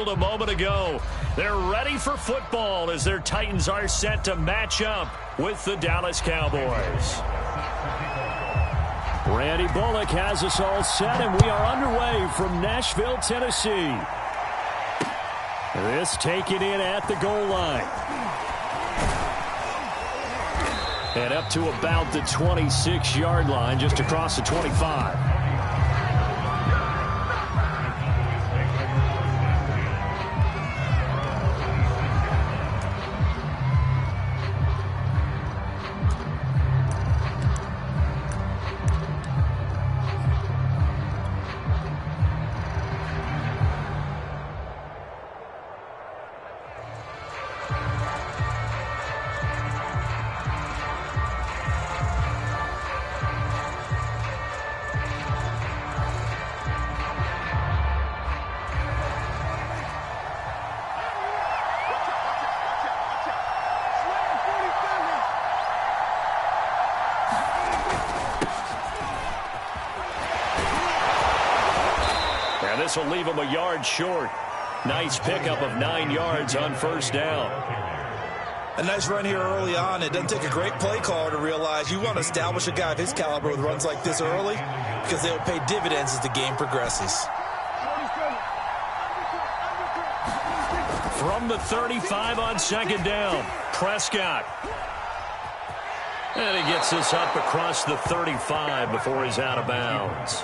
A moment ago, they're ready for football as their Titans are set to match up with the Dallas Cowboys. Randy Bullock has us all set, and we are underway from Nashville, Tennessee. This taken in at the goal line. And up to about the 26-yard line, just across the 25. This will leave him a yard short. Nice pickup of 9 yards on first down. A nice run here early on. It doesn't take a great play caller to realize you want to establish a guy of his caliber with runs like this early because they will pay dividends as the game progresses. From the 35 on second down, Prescott. And he gets this up across the 35 before he's out of bounds.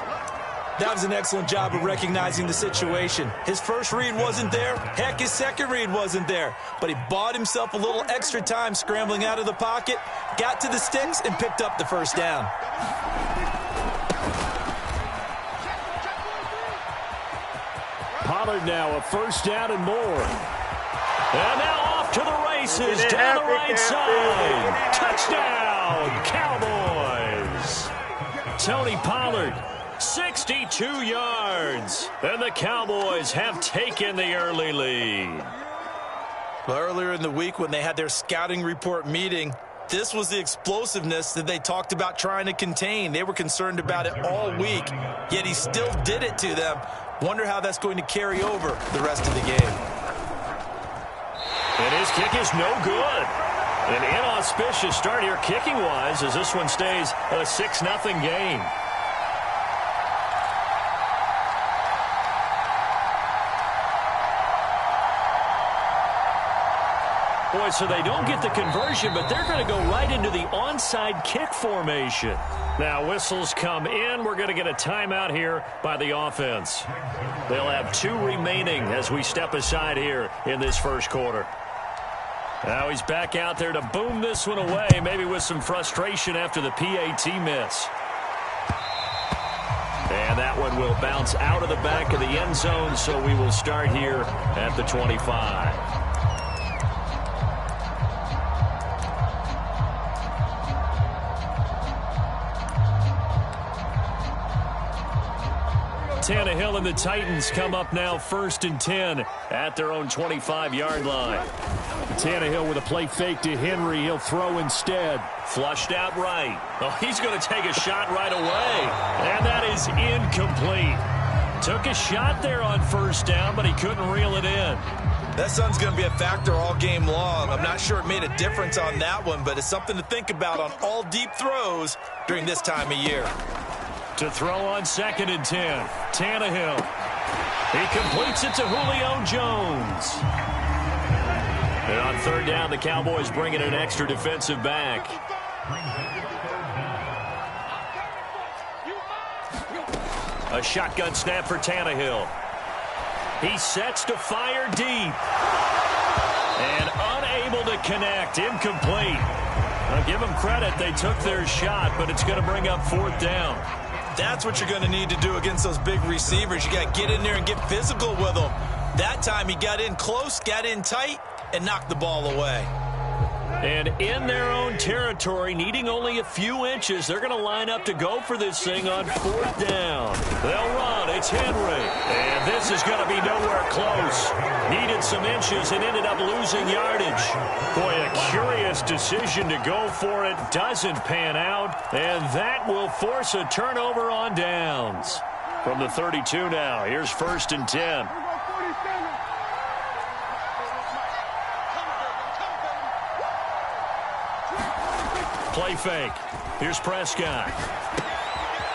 That was an excellent job of recognizing the situation. His first read wasn't there. Heck, his second read wasn't there. But he bought himself a little extra time scrambling out of the pocket, got to the sticks, and picked up the first down. Pollard now a first down and more. And now off to the races down the right side. Touchdown, Cowboys. Tony Pollard. 62 yards, and the Cowboys have taken the early lead. Well, earlier in the week when they had their scouting report meeting, this was the explosiveness that they talked about trying to contain. They were concerned about it all week, yet he still did it to them. Wonder how that's going to carry over the rest of the game. And his kick is no good. An inauspicious start here kicking-wise as this one stays a 6-0 game. Boy, so they don't get the conversion, but they're going to go right into the onside kick formation. Now whistles come in. We're going to get a timeout here by the offense. They'll have 2 remaining as we step aside here in this first quarter. Now he's back out there to boom this one away, maybe with some frustration after the PAT miss. And that one will bounce out of the back of the end zone, so we will start here at the 25. Tannehill and the Titans come up now 1st and 10 at their own 25-yard line. Tannehill with a play fake to Henry. He'll throw instead. Flushed out right. Oh, he's going to take a shot right away. And that is incomplete. Took a shot there on first down, but he couldn't reel it in. That sun's going to be a factor all game long. I'm not sure it made a difference on that one, but it's something to think about on all deep throws during this time of year. To throw on 2nd and 10. Tannehill. He completes it to Julio Jones. And on 3rd down, the Cowboys bring in an extra defensive back. A shotgun snap for Tannehill. He sets to fire deep. And unable to connect. Incomplete. I'll give them credit. They took their shot, but it's going to bring up 4th down. That's what you're going to need to do against those big receivers. You got to get in there and get physical with them. That time he got in close, got in tight, and knocked the ball away. And in their own territory, needing only a few inches, they're going to line up to go for this thing on 4th down. They'll run. It's Henry. And this is going to be nowhere close. Needed some inches and ended up losing yardage. Boy, a curious decision to go for it. Doesn't pan out. And that will force a turnover on downs. From the 32 now, here's 1st and 10. Play fake. Here's Prescott.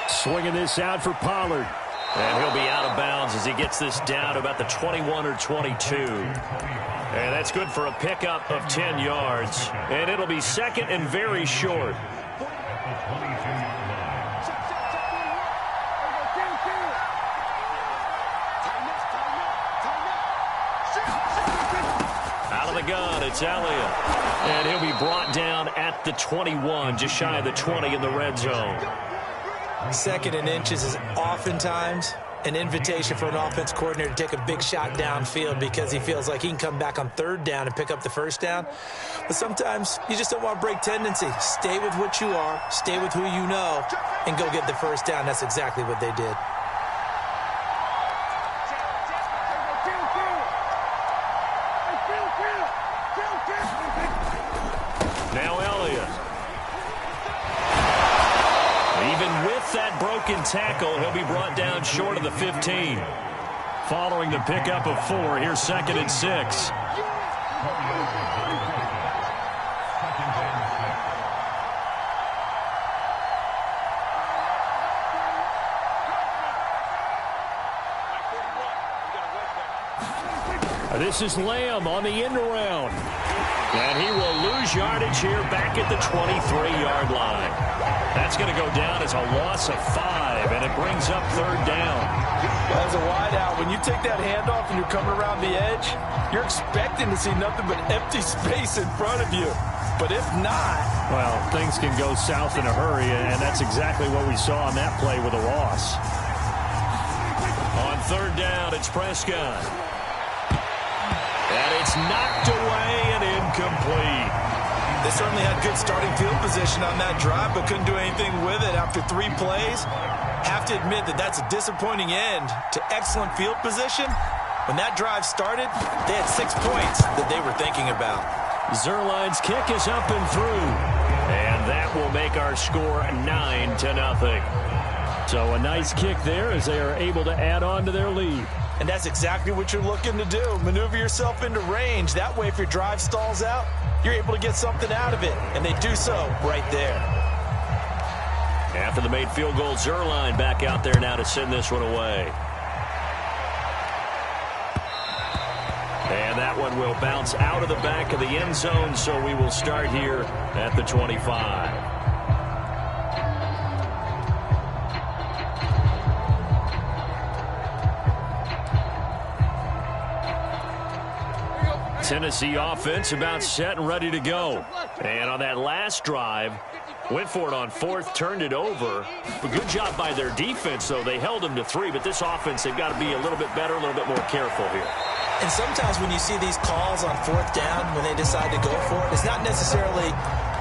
Swinging this out for Pollard. And he'll be out of bounds as he gets this down to about the 21 or 22. And that's good for a pickup of 10 yards. And it'll be second and very short. Out of the gun, it's Elliott. And he'll be brought down at the 21, just shy of the 20 in the red zone. Second and inches is oftentimes an invitation for an offense coordinator to take a big shot downfield because he feels like he can come back on third down and pick up the first down. But sometimes you just don't want to break tendency. Stay with what you are, stay with who you know, and go get the first down. That's exactly what they did. Now Elliott. Even with that broken tackle, he'll be brought down short of the 15. Following the pickup of 4, here's second and 6. This is Lamb on the end around. And he will lose yardage here back at the 23-yard line. That's going to go down as a loss of 5, and it brings up third down. Well, as a wideout, when you take that handoff and you're coming around the edge, you're expecting to see nothing but empty space in front of you. But if not... Well, things can go south in a hurry, and that's exactly what we saw on that play with a loss. On third down, it's Prescott. And it's knocked away and incomplete. They certainly had good starting field position on that drive, but couldn't do anything with it after 3 plays. Have to admit that that's a disappointing end to excellent field position. When that drive started, they had 6 points that they were thinking about. Zerline's kick is up and through. And that will make our score 9-0. So a nice kick there as they are able to add on to their lead. And that's exactly what you're looking to do. Maneuver yourself into range. That way, if your drive stalls out, you're able to get something out of it. And they do so right there. After the made field goal, Zerline back out there now to send this one away. And that one will bounce out of the back of the end zone, so we will start here at the 25. Tennessee offense about set and ready to go. And on that last drive, went for it on 4th, turned it over. A good job by their defense, though. They held them to 3, but this offense, they've got to be a little bit better, a little bit more careful here. And sometimes when you see these calls on 4th down, when they decide to go for it, it's not necessarily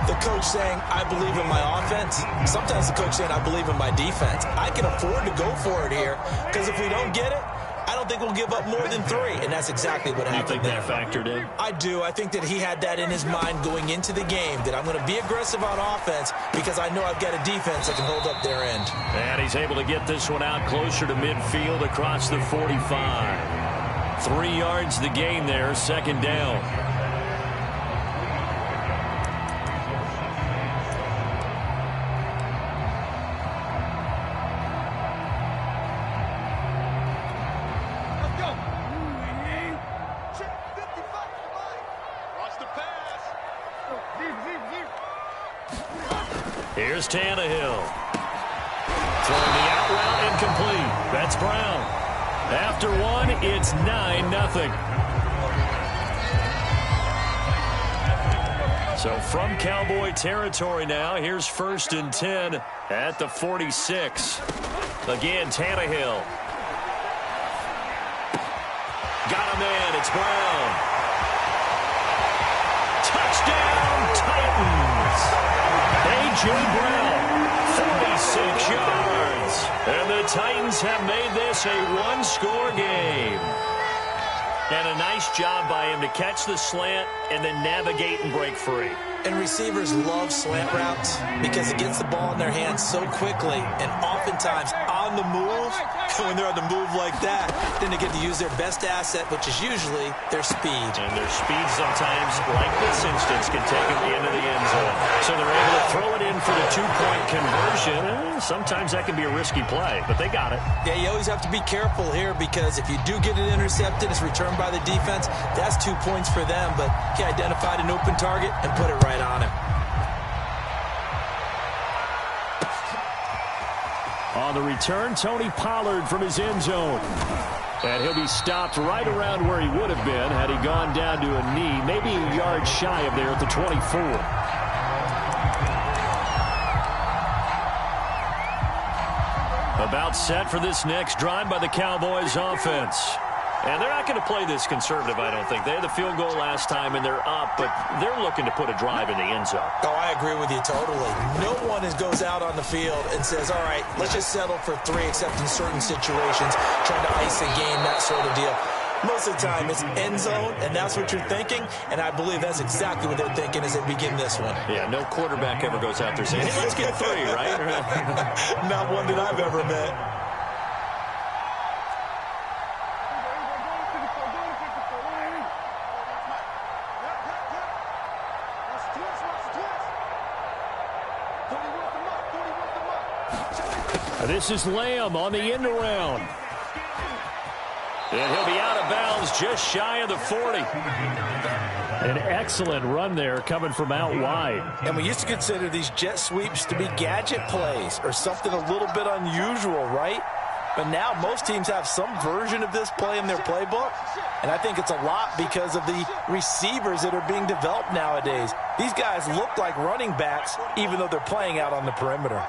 the coach saying, I believe in my offense. Sometimes the coach saying, I believe in my defense. I can afford to go for it here, because if we don't get it, I don't think we'll give up more than 3, and that's exactly what happened. You think that factored in? I do. I think that he had that in his mind going into the game, that I'm going to be aggressive on offense because I know I've got a defense that can hold up their end. And he's able to get this one out closer to midfield across the 45. 3 yards the gain there, second down. Here's Tannehill. Throwing the out route incomplete. That's Brown. After 1, it's 9-0. So from Cowboy territory now, here's 1st and 10 at the 46. Again, Tannehill. Got him in. It's Brown. Touchdown, Titans. A.J. Brown, 46 yards. And the Titans have made this a 1-score game. And a nice job by him to catch the slant and then navigate and break free. And receivers love slant routes because it gets the ball in their hands so quickly. And oftentimes, on the move, when they're on the move like that, then they get to use their best asset, which is usually their speed. And their speed sometimes, like this instance, can take them into the end zone. So they're able to throw it in for the two-point conversion. Sometimes that can be a risky play, but they got it. Yeah, you always have to be careful here because if you do get it intercepted, it's returned by the defense, that's 2 points for them. But he identified an open target and put it right on him. On the return, Tony Pollard from his end zone. And he'll be stopped right around where he would have been had he gone down to a knee, maybe a yard shy of there at the 24. About set for this next drive by the Cowboys offense. And they're not going to play this conservative, I don't think. They had the field goal last time, and they're up, but they're looking to put a drive in the end zone. Oh, I agree with you totally. No one goes out on the field and says, all right, let's just settle for 3, except in certain situations, trying to ice a game, that sort of deal. Most of the time, it's end zone, and that's what you're thinking, and I believe that's exactly what they're thinking as they begin this one. Yeah, no quarterback ever goes out there saying, hey, let's get 3, right? Not one that I've ever met. This is Lamb on the end around. And he'll be out of bounds just shy of the 40. An excellent run there coming from out wide. And we used to consider these jet sweeps to be gadget plays or something a little bit unusual, right? But now most teams have some version of this play in their playbook. And I think it's a lot because of the receivers that are being developed nowadays. These guys look like running backs even though they're playing out on the perimeter.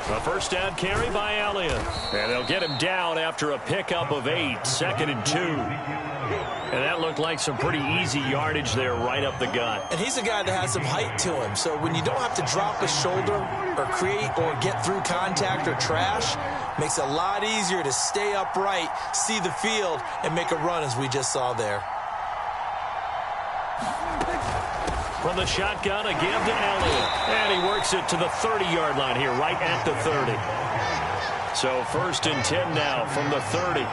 A first down carry by Elliott. And they'll get him down after a pickup of 8, 2nd and 2. And that looked like some pretty easy yardage there right up the gut. And he's a guy that has some height to him. So when you don't have to drop a shoulder or create or get through contact or trash, makes it a lot easier to stay upright, see the field, and make a run as we just saw there. From the shotgun again to Elliott. And he works it to the 30-yard line here, right at the 30. So 1st and 10 now from the 30.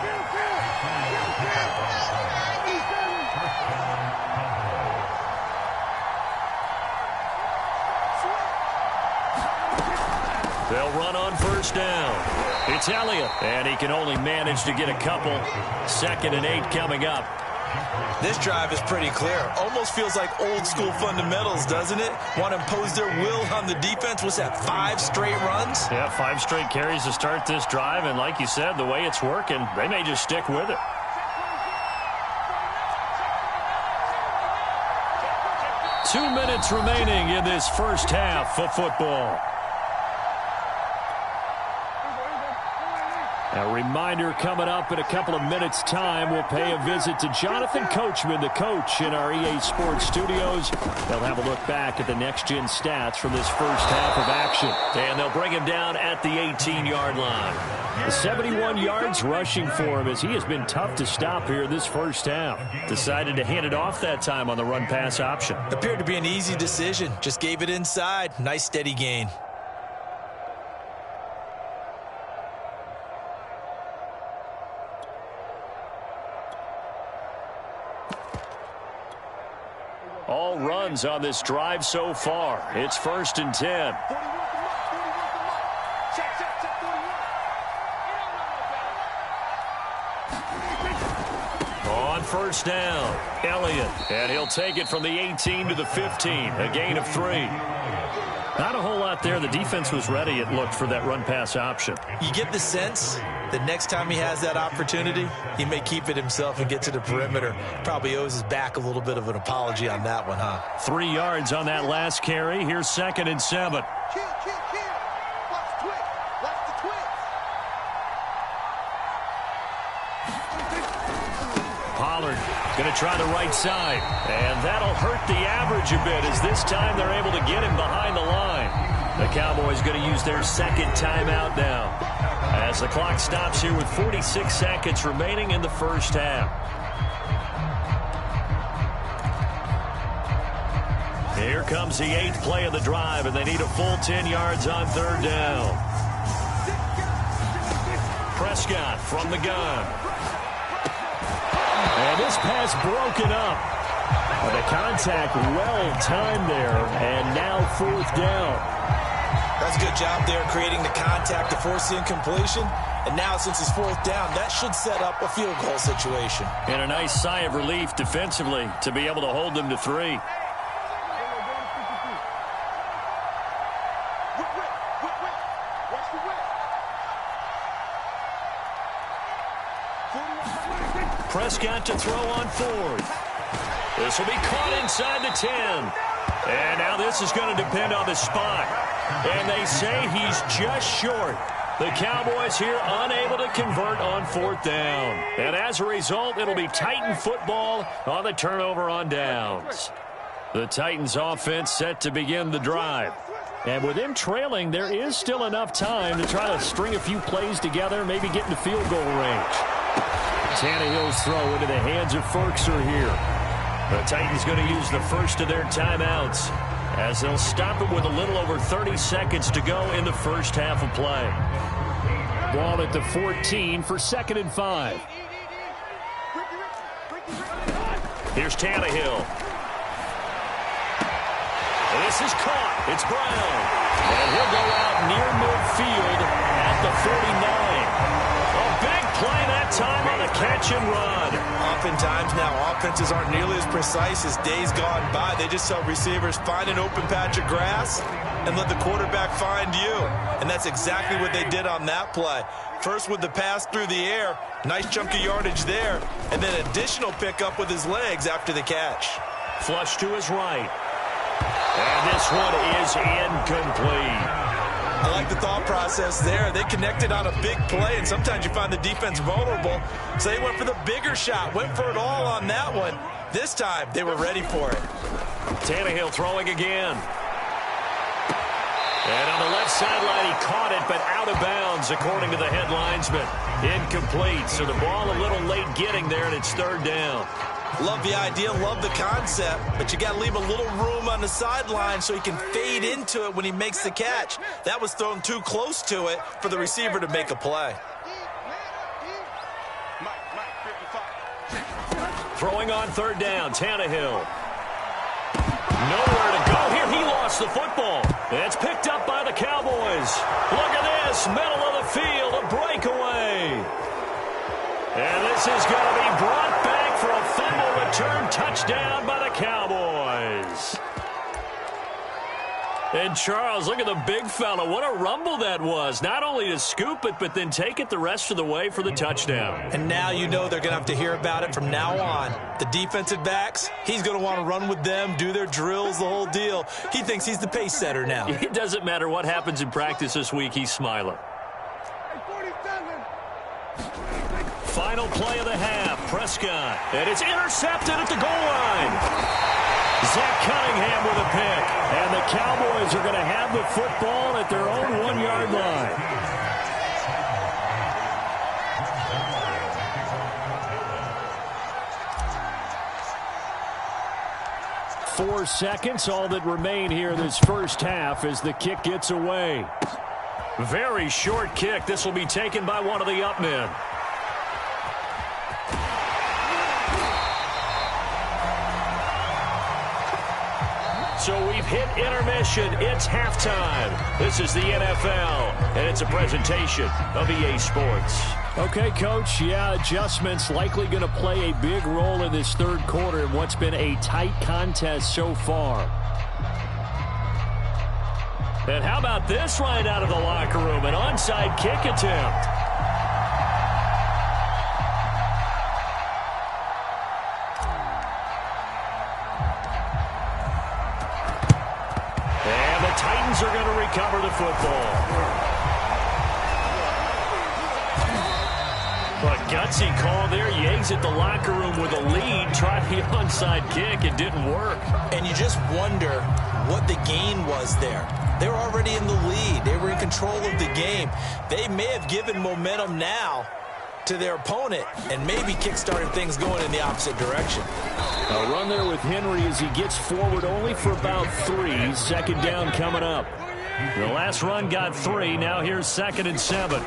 They'll run on first down. It's Elliott. And he can only manage to get a couple. 2nd and 8 coming up. This drive is pretty clear. Almost feels like old school fundamentals, doesn't it? Want to impose their will on the defense. What's that, 5 straight runs? Yeah, 5 straight carries to start this drive. And like you said, the way it's working, they may just stick with it. Two minutes remaining in this first half of football. A reminder coming up in a couple of minutes' time. We'll pay a visit to Jonathan Coachman, the coach in our EA Sports studios. They'll have a look back at the next-gen stats from this first half of action. And they'll bring him down at the 18-yard line. 71 yards rushing for him as he has been tough to stop here this first half. Decided to hand it off that time on the run-pass option. Appeared to be an easy decision. Just gave it inside. Nice steady gain. All runs on this drive so far. It's 1st and 10. On first down, Elliott. And he'll take it from the 18 to the 15. A gain of 3. Not a whole lot there. The defense was ready, it looked, for that run-pass option. You get the sense that next time he has that opportunity, he may keep it himself and get to the perimeter. Probably owes his back a little bit of an apology on that one, huh? 3 yards on that last carry. Here's 2nd and 7. Pollard going to try the right side. And that'll hurt the average a bit as this time they're able to get him behind the line. The Cowboys going to use their 2nd timeout now as the clock stops here with 46 seconds remaining in the first half. Here comes the 8th play of the drive, and they need a full 10 yards on 3rd down. Prescott from the gun. And this pass broken up. The contact well-timed there, and now 4th down. That's a good job there creating the contact to force the incompletion. And now since it's 4th down, that should set up a field goal situation. And a nice sigh of relief defensively to be able to hold them to 3. Prescott to throw on 4th. This will be caught inside the 10. And now this is going to depend on the spot. And they say he's just short. The Cowboys here unable to convert on 4th down. And as a result, it'll be Titan football on the turnover on downs. The Titans offense set to begin the drive. And with them trailing, there is still enough time to try to string a few plays together, maybe get into field goal range. Tannehill's throw into the hands of Ferkser here. The Titans going to use the first of their timeouts as they'll stop it with a little over 30 seconds to go in the first half of play. Ball at the 14 for 2nd and 5. Here's Tannehill. This is caught. It's Brown. And he'll go out near midfield at the 49. A big play that time on the catch and run. Oftentimes now, offenses aren't nearly as precise as days gone by. They just tell receivers, find an open patch of grass and let the quarterback find you. And that's exactly what they did on that play. First with the pass through the air, nice chunk of yardage there, and then additional pickup with his legs after the catch. Flush to his right. And this one is incomplete. I like the thought process there. They connected on a big play, and sometimes you find the defense vulnerable. So they went for the bigger shot, went for it all on that one. This time, they were ready for it. Tannehill throwing again. And on the left sideline, he caught it, but out of bounds, according to the head linesman. Incomplete, so the ball a little late getting there, and it's 3rd down. Love the idea, love the concept, but you got to leave a little room on the sideline so he can fade into it when he makes the catch. That was thrown too close to it for the receiver to make a play. Throwing on 3rd down, Tannehill. Nowhere to go here. He lost the football. It's picked up by the Cowboys. Look at this, middle of the field, a breakaway. And this is going to be brought back for a fumble return touchdown by the Cowboys. And Charles, look at the big fella. What a rumble that was. Not only to scoop it, but then take it the rest of the way for the touchdown. And now you know they're going to have to hear about it from now on. The defensive backs, he's going to want to run with them, do their drills, the whole deal. He thinks he's the pace setter now. It doesn't matter what happens in practice this week. He's smiling. Final play of the half, Prescott. And it's intercepted at the goal line. Zach Cunningham with a pick. And the Cowboys are going to have the football at their own 1-yard line. 4 seconds, all that remain here this first half as the kick gets away. Very short kick. This will be taken by one of the up men. So we've hit intermission. It's halftime. This is the NFL, and it's a presentation of EA Sports. Okay, Coach, yeah, adjustments likely going to play a big role in this third quarter in what's been a tight contest so far. And how about this right out of the locker room? An onside kick attempt. Titans are going to recover the football. A gutsy call there. Yanks at the locker room with a lead. Tried the onside kick. It didn't work. And you just wonder what the gain was there. They were already in the lead. They were in control of the game. They may have given momentum now to their opponent and maybe kick-started things going in the opposite direction. A run there with Henry as he gets forward only for about 3. Second down coming up. The last run got 3. Now here's 2nd and 7.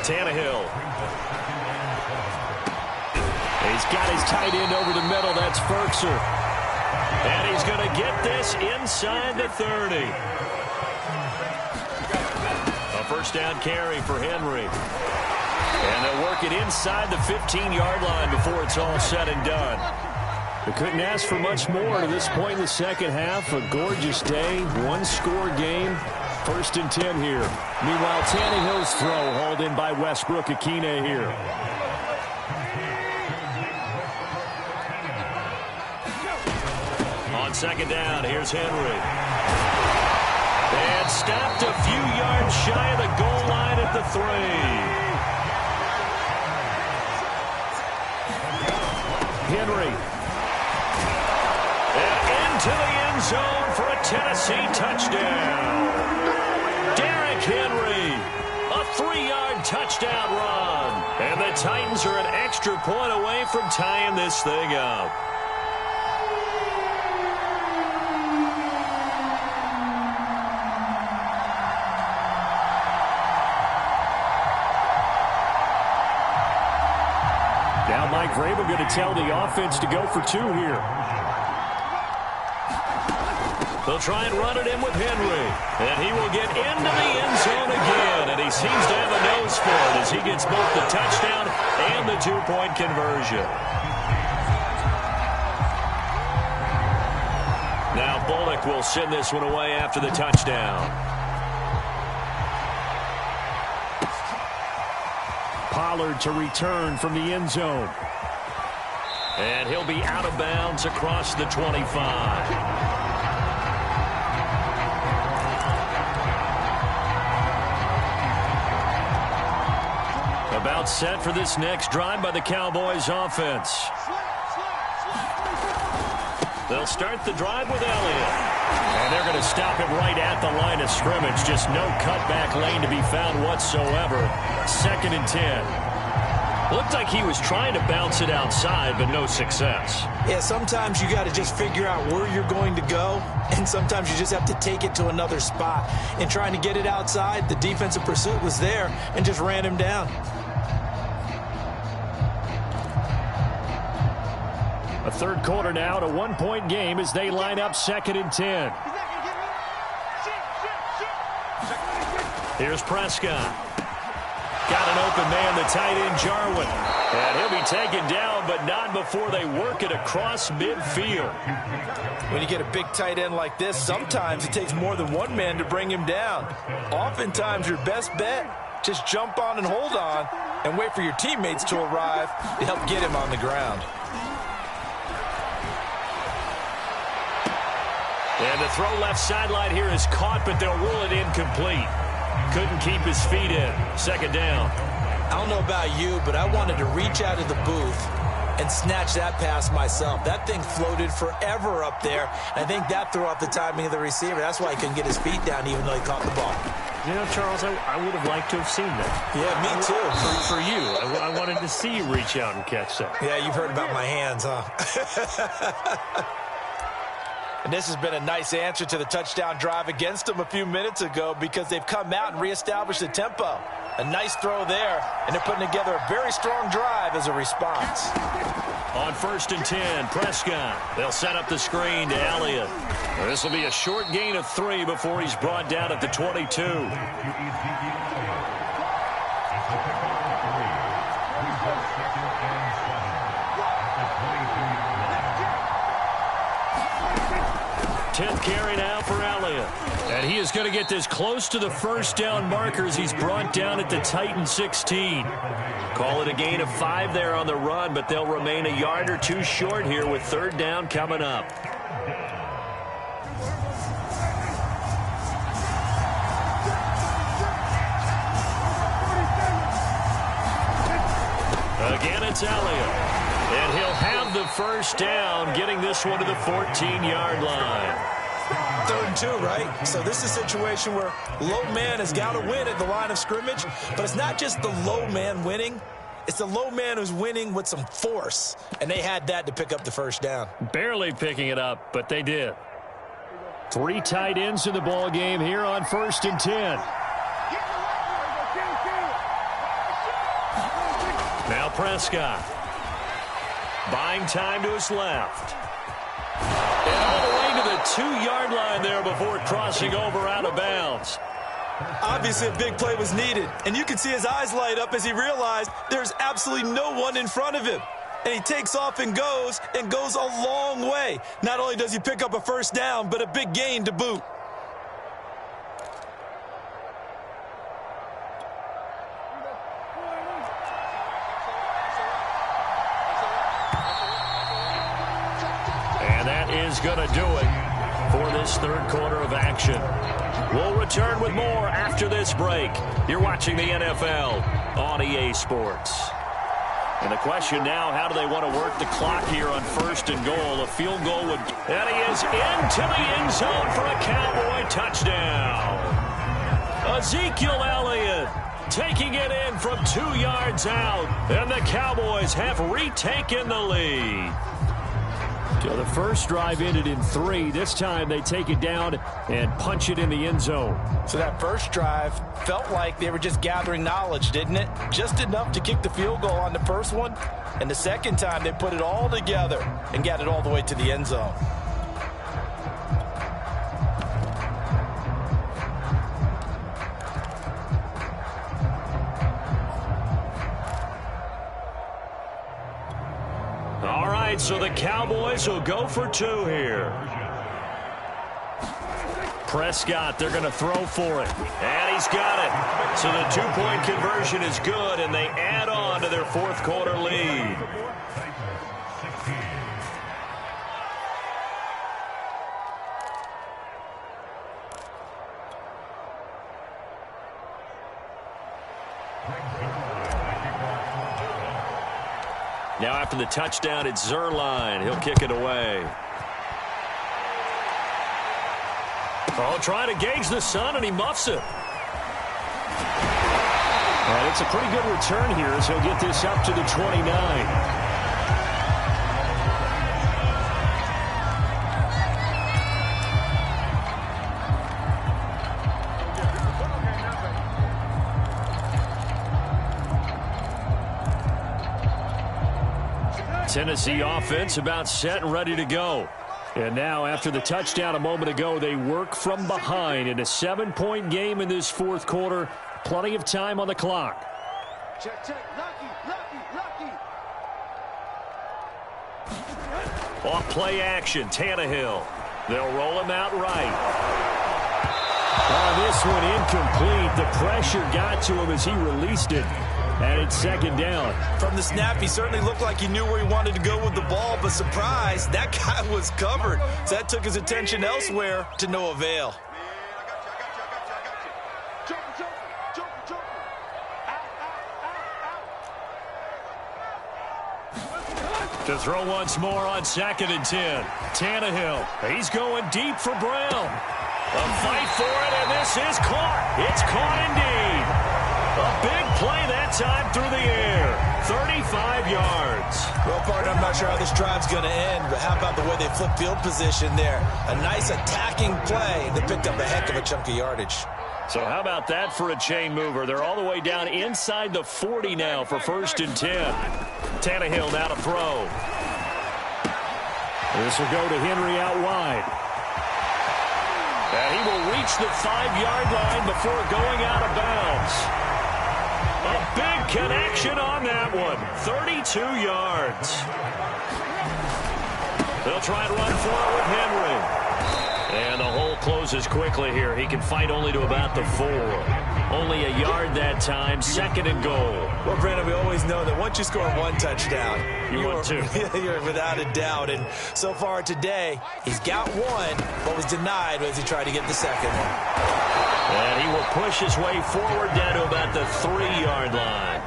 Tannehill. He's got his tight end over the middle. That's Ferkser. And he's going to get this inside the 30. A first down carry for Henry. And they'll work it inside the 15-yard line before it's all said and done. They couldn't ask for much more to this point in the second half. A gorgeous day, one-score game. 1st and 10 here. Meanwhile, Tannehill's throw hauled in by Westbrook-Akine here. On 2nd down, here's Henry. And stopped a few yards shy of the goal line at the 3. Henry. And into the end zone for a Tennessee touchdown. Derrick Henry, a 3-yard touchdown run. And the Titans are an extra point away from tying this thing up. Now Mike Vrabel going to tell the offense to go for 2 here. They'll try and run it in with Henry. And he will get into the end zone again. And he seems to have a nose for it as he gets both the touchdown and the 2-point conversion. Now Bullock will send this one away after the touchdown. Pollard to return from the end zone. And he'll be out of bounds across the 25. About set for this next drive by the Cowboys offense. They'll start the drive with Elliott. And they're going to stop it right at the line of scrimmage. Just no cutback lane to be found whatsoever. 2nd and 10. Looked like he was trying to bounce it outside, but no success. Yeah, sometimes you got to just figure out where you're going to go, and sometimes you just have to take it to another spot. In trying to get it outside, the defensive pursuit was there and just ran him down. A 3rd quarter now, to 1-point game as they line up 2nd and 10. Here's Prescott. Got an open man, the tight end, Jarwin. And he'll be taken down, but not before they work it across midfield. When you get a big tight end like this, sometimes it takes more than one man to bring him down. Oftentimes, your best bet, just jump on and hold on and wait for your teammates to arrive to help get him on the ground. And the throw left sideline here is caught, but they'll rule it incomplete. Couldn't keep his feet in. 2nd down. I don't know about you, but I wanted to reach out of the booth and snatch that pass myself. That thing floated forever up there. I think that threw off the timing of the receiver. That's why he couldn't get his feet down even though he caught the ball. You know, Charles, I would have liked to have seen that. Yeah, me too. For you. I wanted to see you reach out and catch that. Yeah, you've heard about my hands, huh? And this has been a nice answer to the touchdown drive against them a few minutes ago because they've come out and reestablished the tempo. A nice throw there, and they're putting together a very strong drive as a response. On 1st and 10, Prescott. They'll set up the screen to Elliott. This will be a short gain of 3 before he's brought down at the 22. 10th carry now for Elliott. And he is going to get this close to the first down markers. He's brought down at the Titan 16. Call it a gain of 5 there on the run, but they'll remain a yard or 2 short here with 3rd down coming up. Again, it's Elliott. And he'll have the first down, getting this one to the 14-yard line. 3rd and 2, right? So this is a situation where low man has got to win at the line of scrimmage, but it's not just the low man winning. It's the low man who's winning with some force, and they had that to pick up the first down. Barely picking it up, but they did. 3 tight ends in the ball game here on 1st and 10. Now Prescott. Buying time to his left. And all the way to the 2-yard line there before crossing over out of bounds. Obviously, a big play was needed, and you can see his eyes light up as he realized there's absolutely no one in front of him. And he takes off and goes a long way. Not only does he pick up a first down, but a big gain to boot. And that is going to do it for this 3rd quarter of action. We'll return with more after this break. You're watching the NFL on EA Sports. And the question now, how do they want to work the clock here on 1st and goal? A field goal would... And he is into the end zone for a Cowboy touchdown. Ezekiel Elliott taking it in from 2 yards out. And the Cowboys have retaken the lead. So the first drive ended in 3. This time they take it down and punch it in the end zone. So that first drive felt like they were just gathering knowledge, didn't it? Just enough to kick the field goal on the first one. And the second time they put it all together and got it all the way to the end zone. So the Cowboys will go for 2 here. Prescott, they're going to throw for it. And he's got it. So the 2-point conversion is good, and they add on to their 4th quarter lead. Now after the touchdown, it's Zerline. He'll kick it away. Oh, trying to gauge the sun, and he muffs it. And it's a pretty good return here as he'll get this up to the 29. Tennessee offense about set and ready to go. And now after the touchdown a moment ago, they work from behind in a 7-point game in this 4th quarter. Plenty of time on the clock. Check, check. Lucky. Off play action, Tannehill. They'll roll him out right. This one incomplete. The pressure got to him as he released it. And it's 2nd down. From the snap, he certainly looked like he knew where he wanted to go with the ball, but surprise, that guy was covered. So that took his attention elsewhere to no avail. To throw once more on 2nd and 10. Tannehill, he's going deep for Brown. A fight for it, and this is caught. It's caught indeed. A big play that time through the air. 35 yards. Well, partner, I'm not sure how this drive's going to end, but how about the way they flip field position there? A nice attacking play that picked up a heck of a chunk of yardage. So how about that for a chain mover? They're all the way down inside the 40 now for 1st and 10. Tannehill now to throw. This will go to Henry out wide. And he will reach the 5-yard line before going out of bounds. A big connection on that one. 32 yards. They'll try and run for it with Henry. And the hole closes quickly here. He can fight only to about the 4. Only a yard that time. 2nd and goal. Well, Brandon, we always know that once you score 1 touchdown, you're without a doubt. And so far today, he's got 1, but was denied as he tried to get the 2nd one. And he will push his way forward down to about the 3-yard line.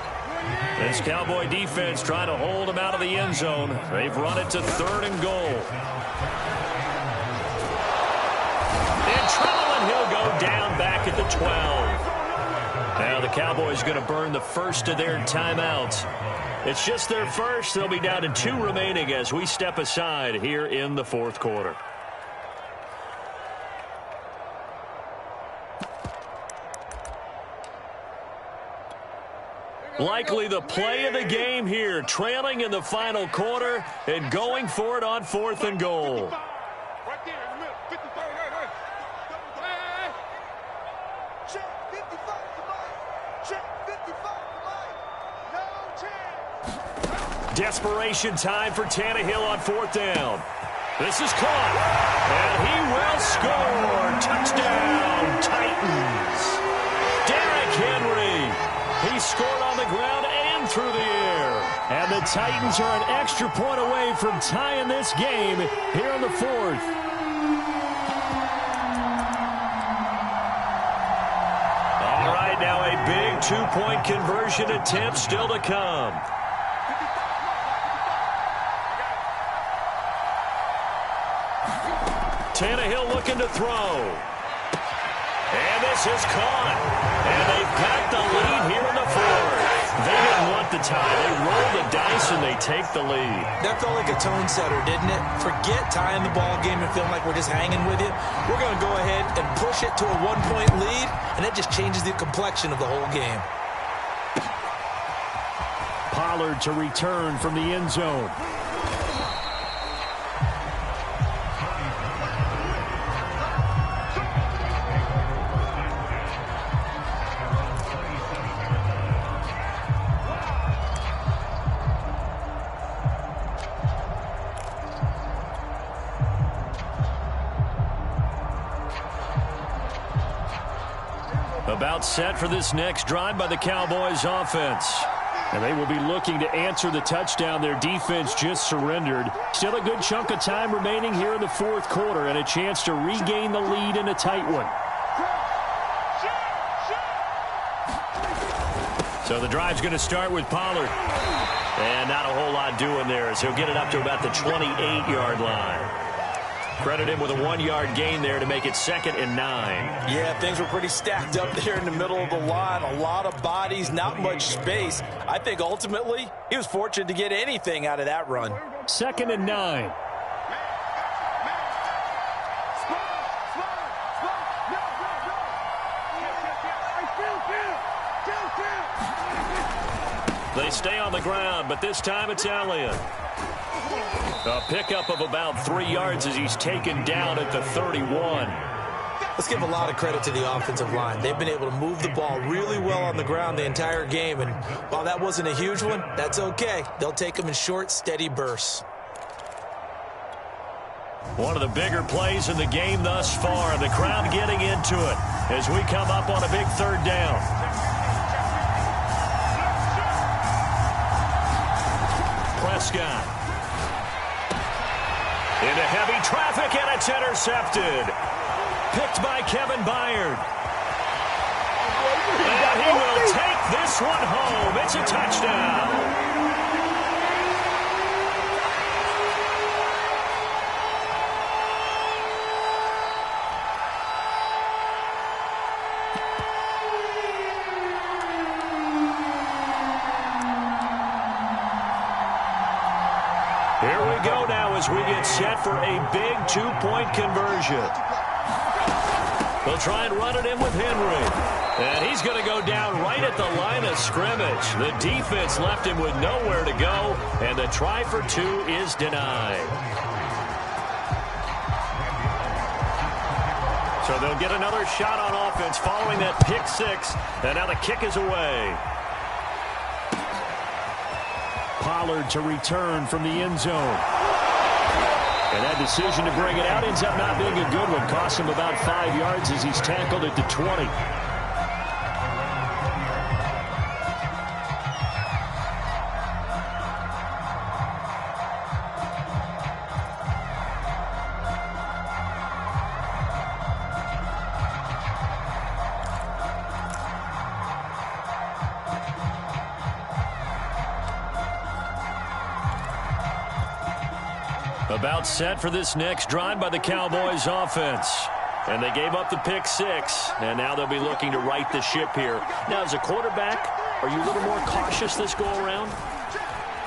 This Cowboy defense trying to hold him out of the end zone. They've run it to 3rd and goal. And trouble, and he'll go down back at the 12. Now the Cowboys going to burn the first of their timeouts. It's just their first. They'll be down to 2 remaining as we step aside here in the 4th quarter. Likely the play of the game here, trailing in the final quarter and going for it on 4th and goal. Desperation time for Tannehill on 4th down. This is caught, and he will score. Touchdown, Titans. Derrick Henry. He scored on the ground and through the air. And the Titans are an extra point away from tying this game here in the 4th. All right, now a big two-point conversion attempt still to come. Tannehill looking to throw. And this is caught. And they've got the lead here in the 4th. They didn't want the tie. They roll the dice and they take the lead. That felt like a tone setter, didn't it? Forget tying the ball game and feeling like we're just hanging with you. We're going to go ahead and push it to a one-point lead, and that just changes the complexion of the whole game. Pollard to return from the end zone. About set for this next drive by the Cowboys offense. And they will be looking to answer the touchdown their defense just surrendered. Still a good chunk of time remaining here in the 4th quarter and a chance to regain the lead in a tight one. So the drive's going to start with Pollard. And not a whole lot doing there as he'll get it up to about the 28-yard line. Credit him with a 1-yard gain there to make it 2nd and 9. Yeah, things were pretty stacked up there in the middle of the line. A lot of bodies, not much space. I think ultimately he was fortunate to get anything out of that run. 2nd and 9. They stay on the ground, but this time it's Elliott. A pickup of about 3 yards as he's taken down at the 31. Let's give a lot of credit to the offensive line. They've been able to move the ball really well on the ground the entire game. And while that wasn't a huge one, that's okay. They'll take them in short, steady bursts. One of the bigger plays in the game thus far. The crowd getting into it as we come up on a big 3rd down. Prescott. Into heavy traffic, and it's intercepted. Picked by Kevin Byard. And he will take this one home. It's a touchdown. Here we go now as we get set for a big two-point conversion. They'll try and run it in with Henry. And he's going to go down right at the line of scrimmage. The defense left him with nowhere to go, and the try for 2 is denied. So they'll get another shot on offense following that pick 6, and now the kick is away. Pollard to return from the end zone. And that decision to bring it out ends up not being a good one. Cost him about 5 yards as he's tackled at the 20. About set for this next drive by the Cowboys offense. And they gave up the pick 6, and now they'll be looking to right the ship here. Now, as a quarterback, are you a little more cautious this go-around?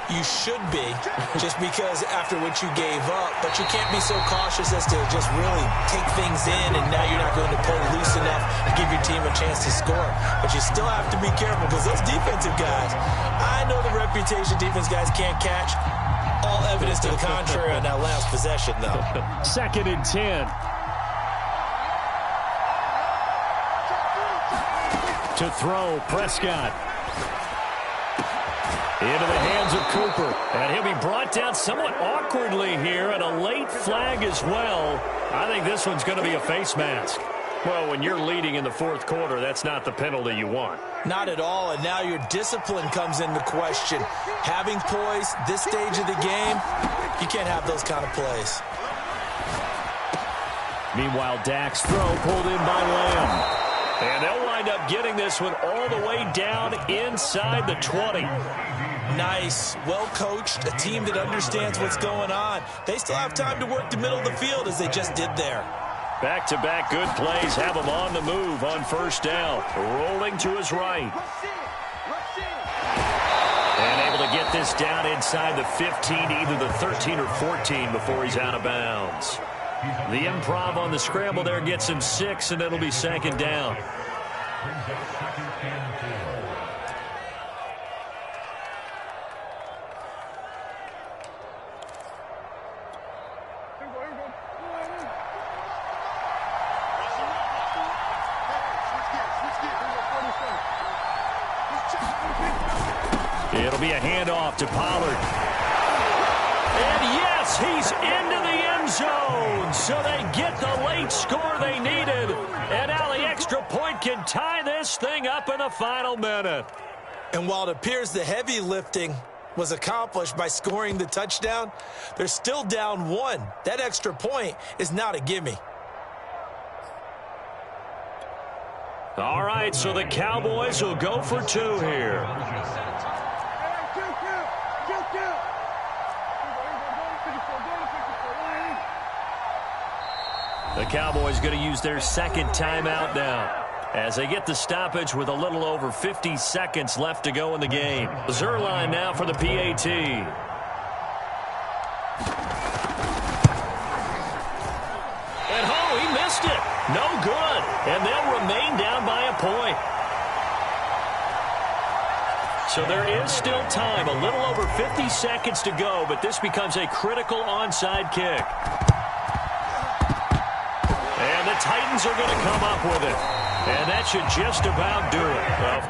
You should be, just because after what you gave up, but you can't be so cautious as to just really take things in, and now you're not going to pull loose enough to give your team a chance to score. But you still have to be careful, because those defensive guys, I know the reputation defense guys can't catch. All evidence to the contrary on that last possession, though. 2nd and 10. To throw, Prescott. Into the hands of Cooper. And he'll be brought down somewhat awkwardly here, and a late flag as well. I think this one's going to be a face mask. Well, when you're leading in the 4th quarter, that's not the penalty you want. Not at all, and now your discipline comes into question. Having poise this stage of the game, you can't have those kind of plays. Meanwhile, Dak's throw pulled in by Lamb. And they'll wind up getting this one all the way down inside the 20. Nice, well-coached, a team that understands what's going on. They still have time to work the middle of the field as they just did there. Back-to-back good plays have him on the move on 1st down. Rolling to his right. And able to get this down inside the 15, either the 13 or 14 before he's out of bounds. The improv on the scramble there gets him 6, and it'll be 2nd down. It'll be a handoff to Pollard. And yes, he's into the end zone. So they get the late score they needed. And now the extra point can tie this thing up in the final minute. And while it appears the heavy lifting was accomplished by scoring the touchdown, they're still down 1. That extra point is not a gimme. All right, so the Cowboys will go for 2 here. The Cowboys going to use their 2nd timeout now as they get the stoppage with a little over 50 seconds left to go in the game. Zerline now for the PAT. And he missed it. No good. And they'll remain down by a point. So there is still time, a little over 50 seconds to go, but this becomes a critical onside kick. And the Titans are going to come up with it. And that should just about do it. Well,